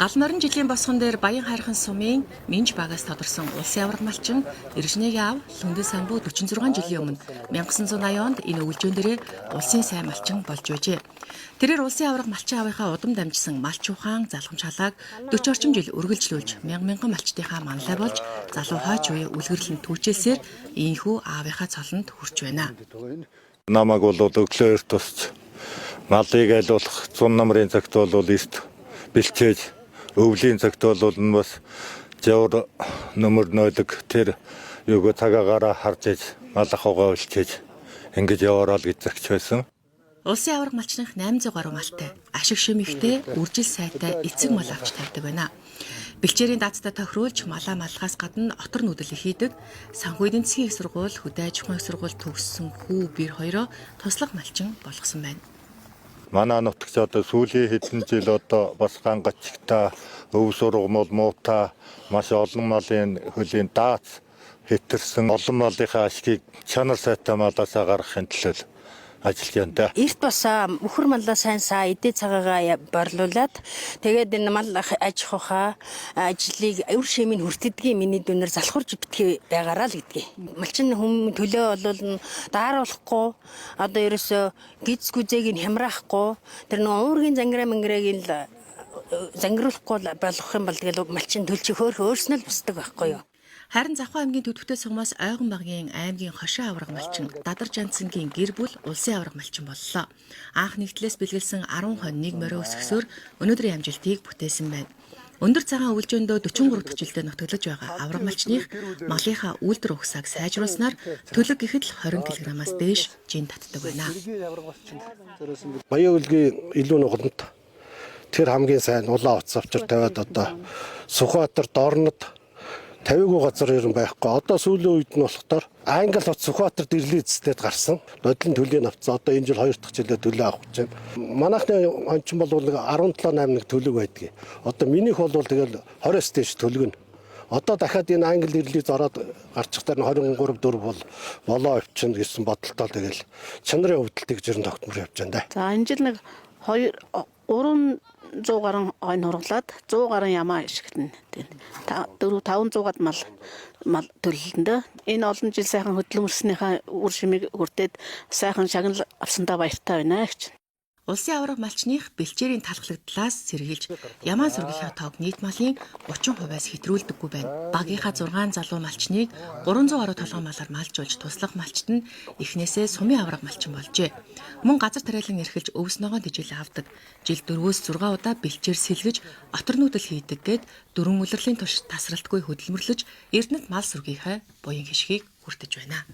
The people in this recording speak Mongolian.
Гал морин жилийн босгон дээр Баян хайрхан сумын Минж багаас тодорсон улсын аварга малчин Эржнэг аав Лүндэс самбуу 46 жилийн өмнө 1980 онд энэ өвлжөөн дээрээ улсын сайн малчин болж байжээ. Тэрээр улсын аварга малчин аавынхаа удам дамжсан малч ухаан залгамж халааг 40 орчим жил үргэлжлүүлж мянган малчтынхаа манлай болж залуу хойч үе үлгэрлэн түүчээсээр ийхүү аавынхаа цолонд хүрч байна. Намаг бол өглөө эрт тусч малыг айлуулах 100 намрын цагт бол эрт бэлчээж өвлийн цагт бол нь бас жавар нөмөр нойлог тэр юуг цагаагаараа харж иж малах угаа үлчээж ингэж яваарал гэж загч байсан. Улсын аварга малчных 800 гаруй малтай, ашиг шимэгтэй, үржил сайтай эцэг мал авч тавьдаг байна. Бэлчээрийн даацтай тохируулж малаа малхаас гадна отор нүүдэл хийдэг, санхүү эдийн засгийн их сургууль, хөдөө аж ахуйн их сургууль төгссөн хүү бэр хоёроо туслах малчин болгосон байна. Манай нутагч одоо сүүлийн хэдэн жил одоо бас гангачтай өв сургамал муута маш олон малын хөлийн даац хэтэрсэн олон малынхаа ашгийг чанар сайтай малаас гаргахын төлөө ажиллаж байна. Эрт бас мөхөр маллаа сайн эдээ цагаагаа борлуулад тэгээд энэ мал аж ахуйхаа ажлыг өвөр шимийн хүртдгийг миний дүнээр залхуурж битгий байгаараа л гэдгийг. Малчин хүм төлөө болвол дааруулахгүй одоо ерөөсө гиз гүзээг нь хямраахгүй тэр нэг уургийн зангираа мангирааг л зангируулахгүй болгох юм бол тэгэл малчин төлч хөөрснө л бусдаг байхгүй юу. Харин Завхаа аймгийн Төдөвтэй сугмаас Ойгон багийн аймгийн хошин аварга малчин Дадар Жансангийн гэр бүл улсын аварга малчин боллоо. Анх нэгтлээс бэлгэлсэн 10 хоньныг морио өсгсөөр өнөөдрийн амжилтыг бүтээсэн байна. Өндөр цагаан өвлжөөндөө 43 дахь жилдээ нутаглаж байгаа аварга малчных малынхаа үйлдвэр ухсааг сайжруулснаар төлөг гэхэд л 20 кг-аас дээш жин татдаг байна. Баян үлгийн илүү нугалант тэр хамгийн сайн улаан утас авчир тавиад одоо Сүхбаатар Дорнод 50 газар ирэн байхгүй. Одоо сүүлийн үед нь болохоор Англи хот Сүхбаатарт ирлээцтэд гарсан. Бодлон төлөв авцсан. Одоо энэ жил 2 дахь жилээ төлөө авах гэж байна. Манайхны ончин бол 17-8 төлөв байдгийг. Одоо минийх бол тэгэл 20-с дээш төлөв нь. Одоо дахиад энэ Англи ирлээ зороод гарчихтаар 23 4 бол болоо авчихна гэсэн бодолтой тэгэл чанарын өвдөлтийг жирэн тогтмор явж байна да. За энэ жил нэг 300 гаруй ой нурлаад 100 гаруй ямаа ашиглана. 500-аад мал төлөлтөндөө энэ олон жил сайхан хөдөлмөрснийхаа үр шимийг хүртээд сайхан шагнал авсандаа баяртай байна гэж. Улсын аварга малчных бэлчээрийн талхлагдлаас сэргийлж ямаа зургийнхаа тоог нийт малын 30%-аас хэтрүүлдэггүй байна. Багийнхаа 6 залуу малчныг 300 гаруй толгой малаар малжуулж туслах малчт нь эхнээсээ сумын аварга малчин болжээ. Мөн газар тариалан эрхэлж өвс ногоон тижэл авдаг. Жил 4-6 удаа бэлчээр сэлгэж отор нүүдэл хийдэг гэд дөрвөн улирлын турш тасралтгүй хөдөлмөрлөж Эрдэнэт мал сүргийнхаа буян хишгийг хүртэж байна.